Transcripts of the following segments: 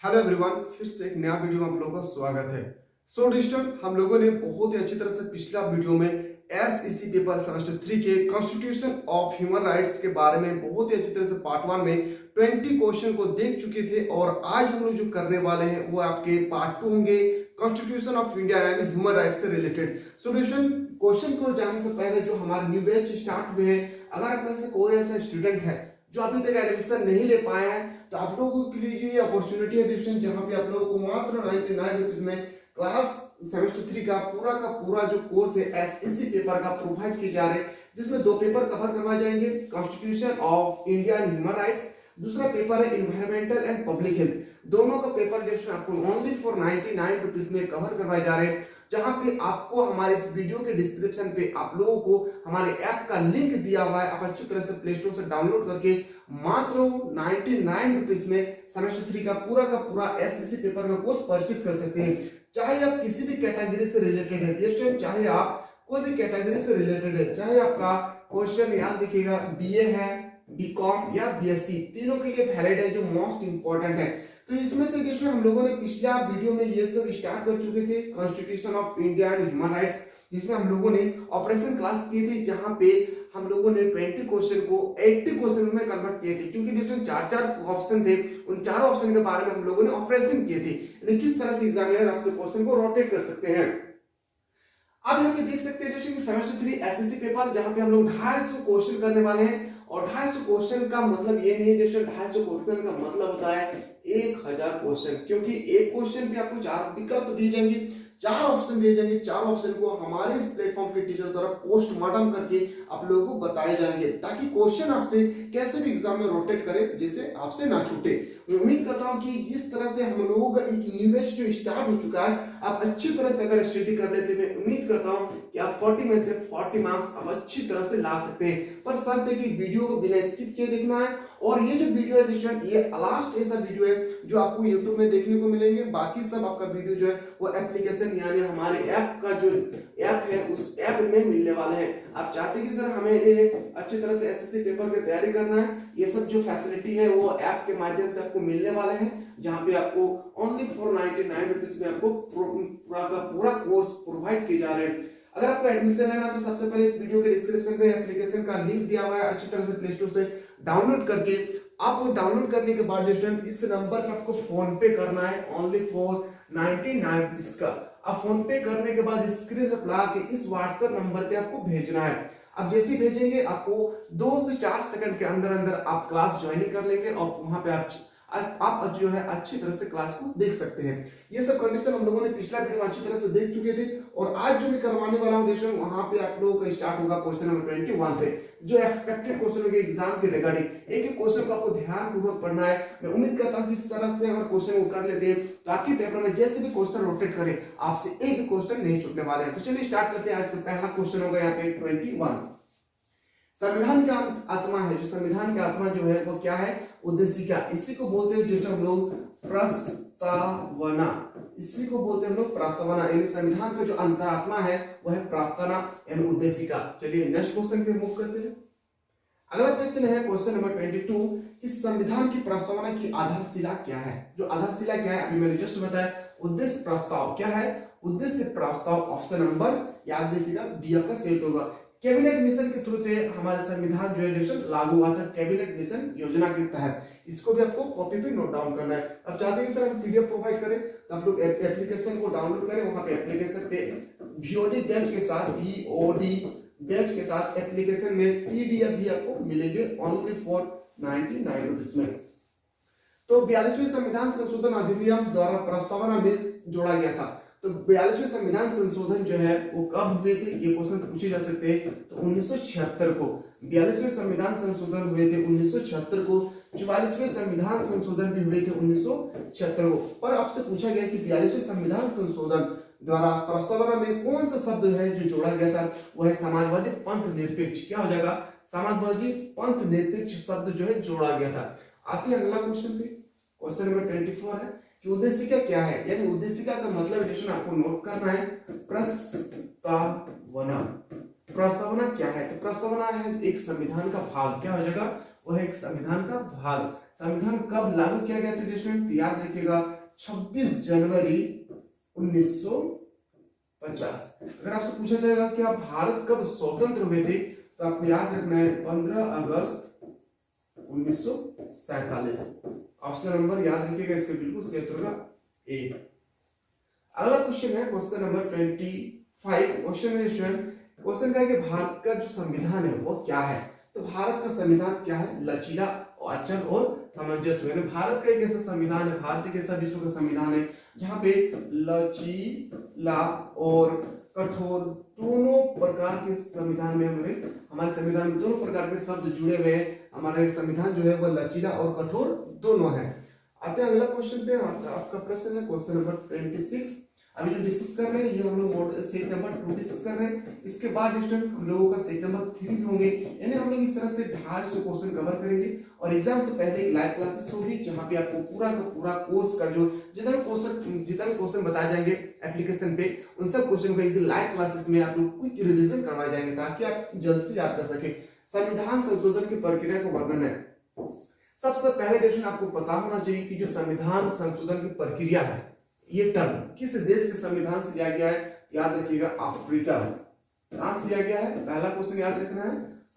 Hello everyone, फिर से एक नया वीडियो में आप लोगों का स्वागत है। सो डिस्टेंट हम लोगों ने बहुत ही अच्छी तरह से पिछला वीडियो में एसईसी पेपर सेमेस्टर 3 के कॉन्स्टिट्यूशन ऑफ ह्यूमन राइट्स के बारे में बहुत ही अच्छी तरह से पार्ट 1 में 20 क्वेश्चन को देख चुके थे और आज हम लोग जो करने वाले हैं वो आपके पार्ट 2 होंगे constitution of India and human rights से रिलेटेड। सो डिस्टेंट क्वेश्चन को जानने से पहले जो हमारे न्यू बैच स्टार्ट हुए हैं, अगर आप में से कोई ऐसा स्टूडेंट है जो अभी तक एडमिशन नहीं ले पाए हैं तो आप लोगों के लिए ये अपॉर्चुनिटी है दोस्तों, जहां पे आप लोगों को मात्र 99 रुपीज में क्लास सेमेस्टर 3 का पूरा जो कोर्स है एसईसी पेपर का प्रोवाइड किए जा रहे हैं, जिसमें दो पेपर कवर करवाए जाएंगे, constitution of India and human rights, दूसरा पेपर है इन्वायरमेंटल एंड पब्लिक हेल्थ। दोनों का पेपर जो आपको ओनली फॉर 99 रुपीज में कवर करवाए जा रहे हैं, जहां पे आपको हमारे इस वीडियो के डिस्क्रिप्शन पे आप लोगों को हमारे ऐप का लिंक दिया हुआ है। आप अच्छी तरह से प्ले स्टोर से डाउनलोड करके मात्र 99 रुपीज में सेमेस्टर 3 का पूरा एसएससी पेपर का कोर्स परचेज कर सकते हैं। चाहे आप किसी भी कैटेगरी से रिलेटेड है, चाहे आप कोई भी कैटेगरी से रिलेटेड है, चाहे आपका क्वेश्चन याद देखिएगा बीए है, बीकॉम या बीएससी, तीनों के लिए वैलिड है, जो मोस्ट इंपॉर्टेंट है। तो इसमें से क्वेश्चन हम लोगों ने पिछला वीडियो में ये सब स्टार्ट कर चुके थे, constitution of India and human rights, जिसमें हम लोगों ने ऑपरेशन क्लास की थी, जहां पे हम लोगों ने 20 क्वेश्चन को 80 क्वेश्चन में कन्वर्ट किए थे, क्योंकि जिसमें चार ऑप्शन थे, उन चारों ऑप्शन के बारे में हम लोगों ने ऑपरेशन किए थे, यानी किस तरह से एग्जामिनर आपसे क्वेश्चन को रोटेट कर सकते हैं। अब यहाँ पे देख सकते हैं सेमेस्टर 3 एसएससी पेपर, जहां पे हम लोग 250 क्वेश्चन करने वाले हैं। और 250 क्वेश्चन का मतलब ये नहीं है दोस्तों, 250 क्वेश्चन का मतलब होता है 1000 क्वेश्चन, क्योंकि एक क्वेश्चन पे आपको 4 विकल्प दिए जाएंगे, 4 ऑप्शन दिए जाएंगे। 4 ऑप्शन को हमारे इस प्लेटफॉर्म के टीचर द्वारा पोस्टमार्टम करके आप लोगों को बताए जाएंगे, ताकि क्वेश्चन आपसे कैसे भी एग्जाम में रोटेट करे, जिससे आपसे ना छूटे। मैं उम्मीद करता हूं कि जिस तरह से हम लोगों का एक न्यू बैच जो स्टार्ट हो चुका है, आप अच्छी तरह से अगर स्टडी कर लेते, मैं उम्मीद करता हूं कि आप 40 में से 40 मार्क्स आप अच्छी तरह से ला सकते हैं। पर शर्त है कि वीडियो को बिना स्किप किए देखना है। और ये जो वीडियो है दोस्तों, ये लास्ट ऐसा वीडियो है जो आपको YouTube में देखने को मिलेंगे। बाकी सब आपका वीडियो जो है वो एप्लीकेशन यानी हमारे ऐप का जो ऐप है उस ऐप में मिलने वाले हैं। आप चाहते हैं कि सर हमें अच्छी तरह से एसएससी पेपर की तैयारी करना है, ये सब जो फैसिलिटी है वो ऐप के माध्यम से आपको मिलने वाले हैं, जहां पे आपको ओनली फॉर 99 रुपीज में आपको पूरा कोर्स प्रोवाइड किए जा रहे हैं। अगर आपको एडमिशन लेना तो सबसे पहले इस वीडियो के डिस्क्रिप्शन पे एप्लीकेशन का लिंक दिया हुआ है, अच्छी तरह से प्ले स्टोर से डाउनलोड करके आप वो डाउनलोड करने के बाद इस नंबर पे आपको फोन पे करना है, ओनली फॉर 99 रुपीज का। आप फोन पे करने के बाद स्क्रीनशॉट ला के इस व्हाट्सएप नंबर पे आपको भेजना है। अब जैसे भेजेंगे आपको 2 से 4 सेकंड के अंदर अंदर आप क्लास ज्वाइन कर लेंगे और वहां पे आप जो है अच्छी तरह से क्लास को देख सकते हैं। ये सब कंडीशन हम लोगों ने पिछला वीडियो में अच्छी तरह से देख चुके थे, और आज जो मैं करवाने वाला हूं क्वेश्चन, वहां पे आप लोगों का स्टार्ट होगा क्वेश्चन नंबर 21 से, जो एक्सपेक्टेड क्वेश्चन के एग्जाम के रिगार्डिंग। एक एक क्वेश्चन को आपको ध्यानपूर्वक पढ़ना है। मैं उम्मीद करता हूं कि इस तरह से अगर क्वेश्चन को कर लेते हैं तो आपके पेपर में जैसे भी क्वेश्चन रोटेट करे, आपसे एक भी क्वेश्चन नहीं छूटने वाले हैं। तो चलिए स्टार्ट करते हैं। आज का पहला क्वेश्चन होगा यहाँ पे 21। संविधान का आत्मा है, जो संविधान का आत्मा जो है वो क्या है? उद्देशिका। इसी को बोलते हैं जो हम लोग प्रस्तावना, इसी को बोलते हैं हम लोग प्रस्तावना, यानी संविधान का जो अंतरात्मा है वो है प्रस्तावना यानी उद्देशिका। चलिए नेक्स्ट क्वेश्चन पे मूव करते हैं। अगला क्वेश्चन है क्वेश्चन नंबर 22 कि संविधान की प्रस्तावना की आधारशिला क्या है? जो आधारशिला क्या है अभी मैंने जस्ट बताया। उद्देश्य प्रस्ताव क्या है? उद्देश्य प्रस्ताव ऑप्शन नंबर याद रखिएगा डी का सेट होगा। कैबिनेट मिशन के थ्रू से हमारा संविधान जो है लागू हुआ था, कैबिनेट मिशन योजना के तहत। इसको भी आपको कॉपी पे नोट डाउन करना है। अब चाहते हैं कि सर हम पीडीएफ प्रोवाइड करें, तो आप लोग एप्लीकेशन को डाउनलोड करें। वहां पे एप्लीकेशन पे वीओडी बैच के साथ, वीओडी बैच के साथ एप्लीकेशन में पीडीएफ भी आपको मिलेंगे ओनली फॉर 99 रुपीज में। तो 42वें संविधान संशोधन अधिनियम द्वारा प्रस्तावना में जोड़ा गया था। तो 42वें संविधान संशोधन जो है वो कब हुए थे, ये क्वेश्चन पूछे जा सकते हैं। तो 1976 को 42वें संविधान संशोधन हुए थे 1976 को। 44वें संविधान संशोधन भी हुए थे 1976 को। पर आपसे पूछा गया कि 42वें संविधान संशोधन द्वारा प्रस्तावना में कौन सा शब्द है जो जोड़ा गया था? वो है समाजवादी पंथ निरपेक्ष। क्या हो जाएगा? समाजवादी पंथ निरपेक्ष शब्द जो है जोड़ा गया था। आते हैं अगला क्वेश्चन पे। क्वेश्चन नंबर 24 है कि उद्देशिका क्या है, यानी उद्देशिका का मतलब एडिशन आपको नोट करना है। प्रस्तावना, प्रस्तावना क्या है? तो प्रस्तावना है एक संविधान का भाग। क्या हो जाएगा? वो है एक संविधान का भाग। संविधान कब लागू किया गया था स्टूडेंट? याद रखिएगा 26 जनवरी 1950। अगर आपसे पूछा जाएगा कि आप भारत कब स्वतंत्र हुए थे, तो आपको याद रखना है 15 अगस्त 1947। ऑप्शन नंबर याद रखिएगा, इसके बिल्कुल सही उत्तर होगा ए। अगला क्वेश्चन है क्वेश्चन नंबर 25। क्वेश्चन है स्टूडेंट, क्वेश्चन का है कि भारत का जो संविधान है वो क्या है? तो भारत का संविधान क्या है? लचीला, अचल और सामंजस्य। भारत का एक ऐसा संविधान है, भारत एक ऐसा विश्व का संविधान है जहाँ पे लचीला और कठोर दोनों प्रकार के संविधान में हमारे संविधान में दोनों प्रकार के शब्द जुड़े हुए हैं। हमारा संविधान जो है वह लचीला और कठोर दोनों है। आते हैं अगला क्वेश्चन पे। आपका प्रश्न है क्वेश्चन नंबर 26। अभी जो डिस्कस कर रहे हैं ये हम लोग सेट नंबर 2 डिस्कस कर रहे हैं। इसके बाद स्टूडेंट हम लोगों का सेट नंबर 3 भी होंगे, यानी हम लोग इस तरह से 250 क्वेश्चन कवर करेंगे। और एग्जाम से पहले एक लाइव क्लासेस होगी जहां पे आपको पूरा का पूरा कोर्स का जो जितने क्वेश्चन बताए जाएंगे एप्लीकेशन पे, उन सब क्वेश्चन को एक दिन लाइव क्लासेस में आप लोग क्विक रिवीजन करवाए जाएंगे ताकि आप जल्द से याद कर सके। संविधान संशोधन की प्रक्रिया को वर्णन है। सबसे पहले क्वेश्चन आपको पता होना चाहिए कि जो संविधान संशोधन की प्रक्रिया है, ये टर्म किस देश के संविधान से लिया गया है? याद रखिएगा अफ्रीका। कहां से लिया गया है? पहला क्वेश्चन याद रखना है,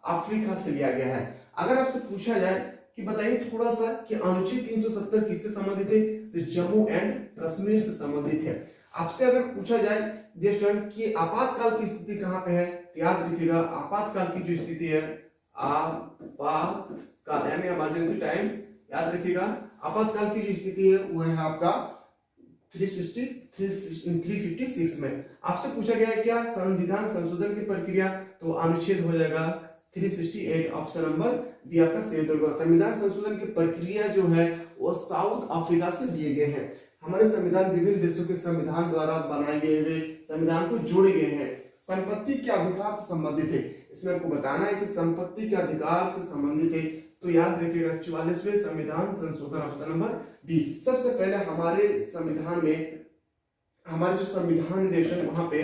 अफ्रीका से लिया गया है। अगर आपसे पूछा जाए कि बताइए थोड़ा सा कि अनुच्छेद 370 किससे संबंधित है? तो जम्मू एंड कश्मीर से संबंधित है। आपसे अगर पूछा जाए स्टूडेंट कि आपातकाल की स्थिति कहां पे है? तो याद रखिएगा आपातकाल की जो स्थिति है, आपातकाल यानी इमरजेंसी टाइम, याद रखिएगा आपातकाल की जो स्थिति है वो है आपका 356 में। आपसे पूछा गया है क्या संविधान संशोधन की प्रक्रिया? तो अनुच्छेद हो जाएगा 368। ऑप्शन नंबर बी आपका सही होगा। संविधान संशोधन की प्रक्रिया जो है वो साउथ अफ्रीका से लिए गए हैं। हमारे संविधान विभिन्न देशों के संविधान द्वारा बनाए गए हुए संविधान को जोड़े गए हैं। संपत्ति के अधिकार से संबंधित है। इसमें आपको बताना है कि संपत्ति के अधिकार से संबंधित है, तो याद रखिएगा 44वें संविधान संशोधन, ऑप्शन नंबर बी। सबसे पहले हमारे संविधान में, हमारे जो संविधान देश वहां पे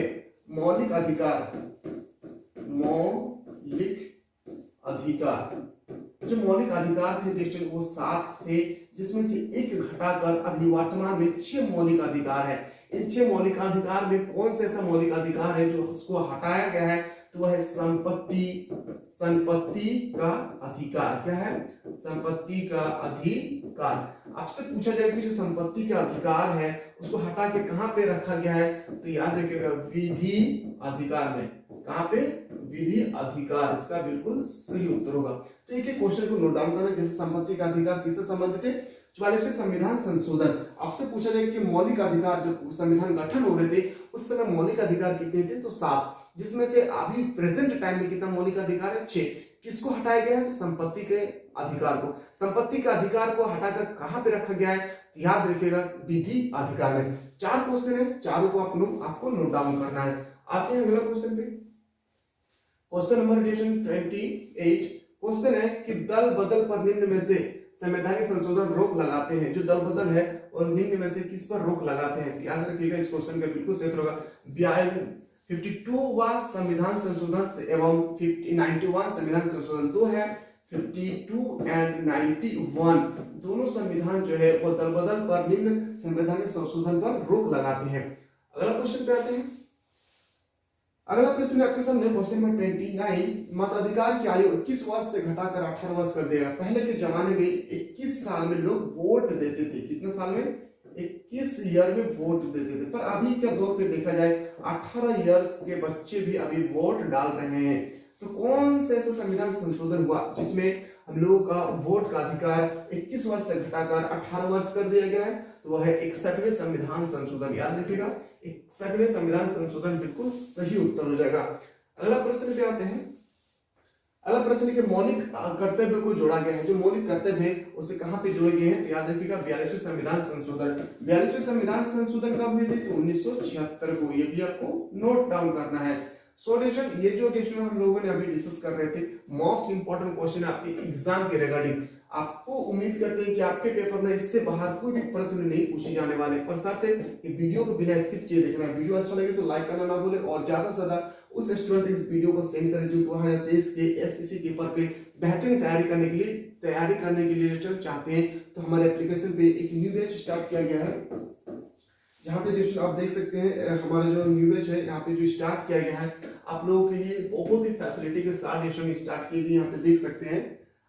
मौलिक अधिकार जो मौलिक अधिकार थे देश वो 7 थे, जिसमें से एक घटाकर अभी वर्तमान में 6 मौलिक अधिकार है। इन 6 मौलिक अधिकार में कौन सा ऐसा मौलिक अधिकार है जो उसको हटाया गया है? तो वह है संपत्ति का अधिकार। क्या है? संपत्ति का अधिकार। आपसे पूछा जाए कि जो संपत्ति का अधिकार है उसको हटा के कहां पे रखा गया है? तो याद रखिएगा विधि अधिकार में। कहां पे? विधि अधिकार। इसका बिल्कुल सही उत्तर होगा। तो एक क्वेश्चन को नोट डाउन करना, जैसे संपत्ति का अधिकार किससे संबंधित है? 44वें संविधान संशोधन। आपसे पूछा जाए कि मौलिक अधिकार जब संविधान गठन हो रहे थे उस समय मौलिक अधिकार कितने थे? तो 7, जिसमें से अभी प्रेजेंट टाइम में कितना मौलिक अधिकार है? 6। किसको हटाया गया है? तो संपत्ति के अधिकार को। संपत्ति के अधिकार को हटाकर कहां पे रखा गया है? याद रखिएगा विधि अधिकार में। 4 क्वेश्चन है, चारों को आपको नोट डाउन करना है। आते हैं अगला क्वेश्चन पे। Question number 28। क्वेश्चन है कि दल बदल पर निम्न में से संवैधानिक संशोधन रोक लगाते हैं। जो दल बदल है और निम्न में से किस पर रोक लगाते हैं? याद रखिएगा इस क्वेश्चन का बिल्कुल सही होगा 52वां संविधान संशोधन एवं 91 संविधान संशोधन। दो है 52 एंड 91 दोनों संविधान जो है वो दल बदल पर निम्न संवैधानिक संशोधन पर रोक लगाते हैं। अगला क्वेश्चन पे आते हैं। अगला प्रश्न आपके सामने क्वेश्चन नंबर 29। मताधिकार की आयु 21 वर्ष से घटाकर 18 वर्ष कर दिया। पहले के जमाने में 21 साल में लोग वोट देते थे। कितने साल में? 21 ईयर में वोट देते थे। पर अभी के दौर पे देखा जाए 18 इयर्स के बच्चे भी अभी वोट डाल रहे हैं। तो कौन से ऐसा संविधान संशोधन हुआ जिसमें हम लोगों का वोट का अधिकार 21 वर्ष से घटाकर 18 वर्ष कर दिया गया है? तो वह है 61वें संविधान संशोधन। याद रखिएगा 61वें संविधान संशोधन बिल्कुल सही उत्तर हो जाएगा। अगला प्रश्न पे आते हैं। अगला प्रश्न के मौलिक कर्तव्य को जोड़ा गया है। जो मौलिक कर्तव्य है उसे कहां पे जोड़े गए हैं? तो याद रखिएगा 42वें संविधान संशोधन। 42वें संविधान संशोधन कब हुए थे? तो 1976 को। ये भी आपको नोट डाउन करना है। सॉल्यूशन, ये जो क्वेश्चन हम लोगों ने अभी डिस्कस कर रहे थे, मोस्ट इंपोर्टेंट क्वेश्चन आपके एग्जाम के रिगार्डिंग। आपको उम्मीद करते हैं कि आपके पेपर में इससे बाहर कोई भी प्रश्न नहीं पूछे जाने वाले। पर साथ ही वीडियो को बिना स्किप किए देखना है। वीडियो अच्छा लगे तो लाइक करना ना भूले और ज्यादा से ज्यादा उस स्टूडेंट इस वीडियो को सेंड करें जो 2023 के एसएससी पेपर पे बेहतरीन तैयारी करने के लिए स्टूडेंट चाहते हैं। तो हमारे एप्लीकेशन पे एक न्यू बैच स्टार्ट किया गया है, जहाँ पे दोस्तों आप देख सकते हैं हमारा जो न्यू बैच है यहाँ पे जो स्टार्ट किया गया है आप लोगों के लिए बहुत ही फैसिलिटी के साथ दोस्तों स्टार्ट की गई। यहाँ पे देख सकते हैं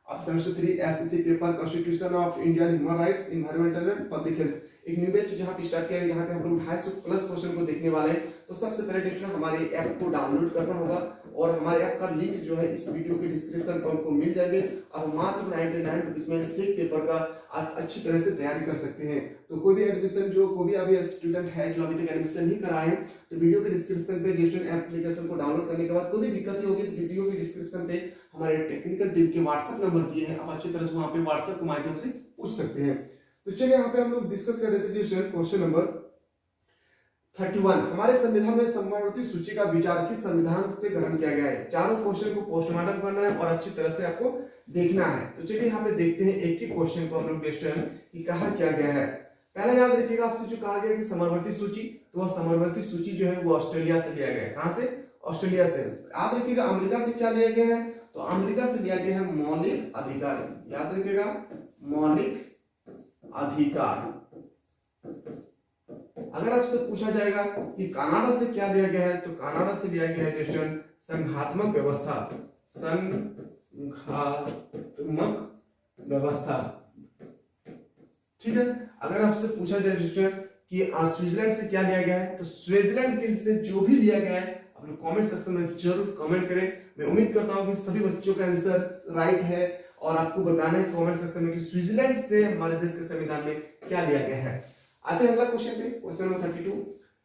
आप semester 3 SSC paper constitution of India, human rights, environmental and public health, एक न्यू बैच जहाँ पे स्टार्ट किया गया, यहाँ पे हम लोग 250 प्लस क्वेश्चन को देखने वाले हैं। तो सबसे पहले दोस्तों हमारे ऐप को डाउनलोड करना होगा और हमारे ऐप का लिंक जो है इस वीडियो के डिस्क्रिप्शन पर आपको मिल जाएंगे। और मात्र 99 रुपीज में सेक पेपर का आप अच्छी तरह से तैयारी कर सकते हैं। तो कोई भी अभी स्टूडेंट है जो अभी तक एडमिशन नहीं कराए हैं तो वीडियो के डिस्क्रिप्शन पे डिजिटल एप्लीकेशन को डाउनलोड करने के बाद कोई भी दिक्कत होगी तो वीडियो के डिस्क्रिप्शन पे हमारे टेक्निकल टीम के व्हाट्सएप नंबर दिए हैं, आप अच्छी तरह से वहां पे व्हाट्सएप के माध्यम से पूछ सकते हैं। तो चलिए यहाँ पे हम लोग डिस्कस कर रहे थे क्वेश्चन नंबर 31, हमारे संविधान में समवर्ती सूची का विचार किस संविधान से ग्रहण किया गया है। चारों क्वेश्चन को पोस्टमार्टम करना है और अच्छी तरह से आपको देखना है। तो चलिए यहाँ पे देखते हैं एक ही क्वेश्चन को हम लोग कि कहा क्या गया है। पहला याद रखिएगा आपसे जो कहा गया कि समवर्ती सूची, तो वह समवर्ती सूची जो है वो ऑस्ट्रेलिया से लिया गया है। कहां से? ऑस्ट्रेलिया से। याद रखिएगा अमेरिका से क्या लिया गया है, तो अमेरिका से लिया गया है मौलिक अधिकार। याद रखिएगा मौलिक अधिकार। अगर आपसे पूछा जाएगा कि कनाडा से क्या लिया गया है, तो कनाडा से लिया गया है क्वेश्चन संघात्मक व्यवस्था। संघात्मक व्यवस्था, ठीक है। अगर आपसे पूछा जाए क्वेश्चन कि स्विट्जरलैंड से क्या लिया गया है, तो स्विट्जरलैंड के से जो भी लिया गया है आप लोग कमेंट सेक्शन में जरूर कमेंट करें। मैं उम्मीद करता हूं कि सभी बच्चों का आंसर राइट है और आपको बताना है कमेंट सेक्शन में कि स्विट्जरलैंड से हमारे देश के संविधान में क्या लिया गया है। आते हैं अगला क्वेश्चन पे, क्वेश्चन नंबर 32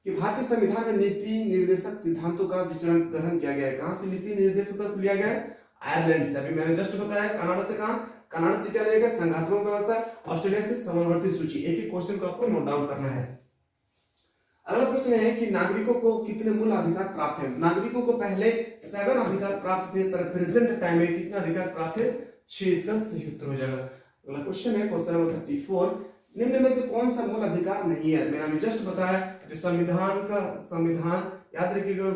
कि भारतीय संविधान में नीति निर्देशक सिद्धांतों का विचरण ग्रहण किया गया है। कहां से नीति निर्देशक तत्व लिया गया है? आयरलैंड से। अभी मैंने जस्ट बताया कनाडा से। कहां? कनाडा से क्या लिया गया? संघात्मक व्यवस्था। ऑस्ट्रेलिया से समवर्ती सूची। एक ही क्वेश्चन को आपको नोट डाउन करना है। अगला प्रश्न है कि नागरिकों को कितने मूल अधिकार प्राप्त है। नागरिकों को पहले 7 अधिकार प्राप्त थे, पर प्रेजेंट टाइम में कितने अधिकार प्राप्त है? 6। इसका सही उत्तर हो जाएगा। अगला क्वेश्चन है क्वेश्चन नंबर 34, निम्न में से कौन सा मूल अधिकार नहीं है। मैंने अभी जस्ट बताया जो संविधान याद रखिएगा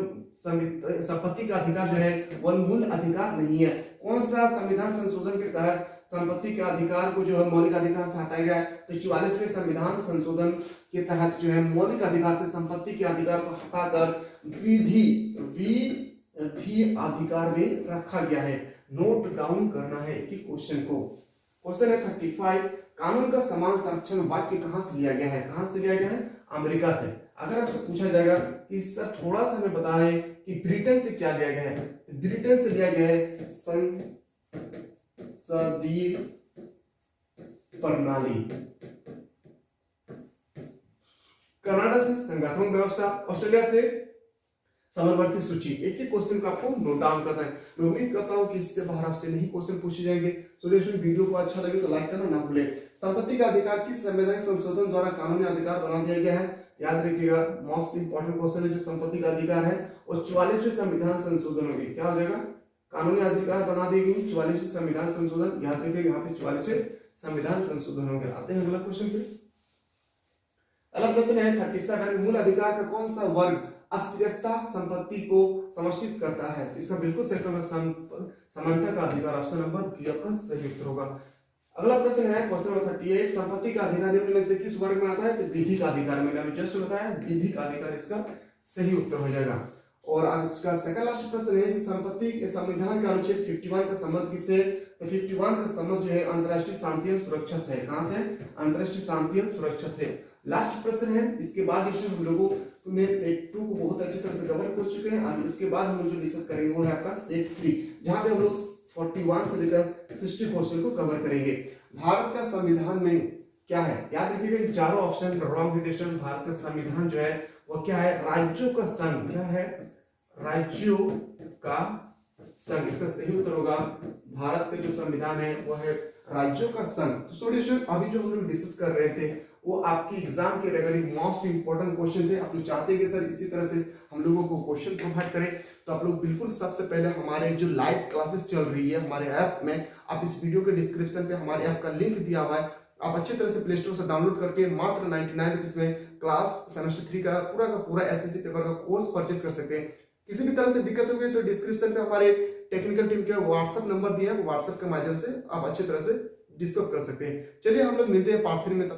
संपत्ति का अधिकार जो है वह मूल अधिकार नहीं है। कौन सा संविधान संशोधन के तहत संपत्ति के अधिकार को जो है मौलिक अधिकार से हटाया गया है, तो 44वें संविधान संशोधन के तहत जो है मौलिक अधिकार से संपत्ति के अधिकार को हटाकर विधि अधिकार में रखा गया है। नोट डाउन करना है एक ही क्वेश्चन को। क्वेश्चन है 35, कानून का समान संरक्षण वाक्य कहां से लिया गया है। कहां से लिया गया है? अमेरिका से। अगर आपसे पूछा जाएगा कि सर थोड़ा सा हमें बताएं कि ब्रिटेन से क्या लिया गया है, ब्रिटेन से लिया गया है संसदीय प्रणाली। कनाडा से संघात्मक व्यवस्था। ऑस्ट्रेलिया से समवर्ती सूची। एक ही क्वेश्चन को आपको नोट डाउन करना है। मैं उम्मीद करता हूं कि इससे बाहर आपसे नहीं क्वेश्चन पूछे जाएंगे। सो वीडियो को अच्छा लगे तो लाइक करना ना भूलें। संपत्ति का अधिकार किस संवैधानिक संशोधन द्वारा कानूनी अधिकार बना दिया गया है। याद रखिएगा मोस्ट इंपोर्टेंट क्वेश्चन है जो संपत्ति का अधिकार है और 44वें संविधान संशोधन होगी। क्या हो जाएगा? कानूनी अधिकार बना दी गई 44वें संविधान संशोधन। याद रखिएगा यहाँ पे 44वें संविधान संशोधन होंगे। आते हैं अगला क्वेश्चन पे। अगला प्रश्न है 37, मूल अधिकार का कौन सा वर्ग अस्पृश्यता संपत्ति को समर्थित करता है। इसका बिल्कुल सही उत्तर समानता का अधिकार। ऑप्शन नंबर बी आपका सही उत्तर होगा। अगला प्रश्न है क्वेश्चन नंबर 38, संपत्ति का अधिकार निम्न में से किस वर्ग में आता है, तो विधि का अधिकार। मैंने अभी जस्ट बताया विधि का अधिकार इसका सही उत्तर हो जाएगा। और आज का सेकंड लास्ट प्रश्न है कि संपत्ति के संविधान का अनुच्छेद 51 का संबंध किससे, तो 51 का संबंध जो है अंतरराष्ट्रीय शांति एवं सुरक्षा से। कहां से? अंतरराष्ट्रीय शांति एवं सुरक्षा से। लास्ट प्रश्न है, इसके बाद हम लोगों ने सेट 2 को बहुत अच्छी तरह से कवर कर चुके हैं। अब इसके बाद हम जो डिस्कस करेंगे वो है आपका सेट 3, जहां पे हम लोग 41 से लेकर 60 क्वेश्चन को कवर करेंगे। भारत का संविधान में क्या है, याद रखिएगा चारों ऑप्शन रॉन्ग क्वेश्चन। भारत का संविधान जो है वो क्या है? राज्यों का संघ। क्या है? राज्यों का संघ। इसका सही उत्तर होगा भारत का जो संविधान है वो है राज्यों का संघ। तो स्टूडेंट अभी जो हम लोग डिस्कस कर रहे थे वो आपकी एग्जाम के रिगार्डिंग मोस्ट इंपोर्टेंट क्वेश्चन थे। आप लोग चाहते हैं कि सर इसी तरह से हम लोगों को क्वेश्चन प्रोवाइड करें, तो आप लोग बिल्कुल सबसे पहले हमारे जो लाइव क्लासेस चल रही है हमारे ऐप में, आप इस वीडियो के डिस्क्रिप्शन पे हमारे ऐप का लिंक दिया हुआ है, आप अच्छी तरह से प्ले स्टोर से डाउनलोड करके मात्र 99 रुपीज में क्लास सेमेस्टर 3 का पूरा एसएससी पेपर का कोर्स परचेज कर सकते हैं। किसी भी तरह से दिक्कत हुई तो डिस्क्रिप्शन पे हमारे टेक्निकल टीम के व्हाट्सएप नंबर दिए हैं, व्हाट्सएप के माध्यम से आप अच्छी तरह से डिस्कस कर सकते हैं। चलिए हम लोग मिलते हैं पार्ट 3 में।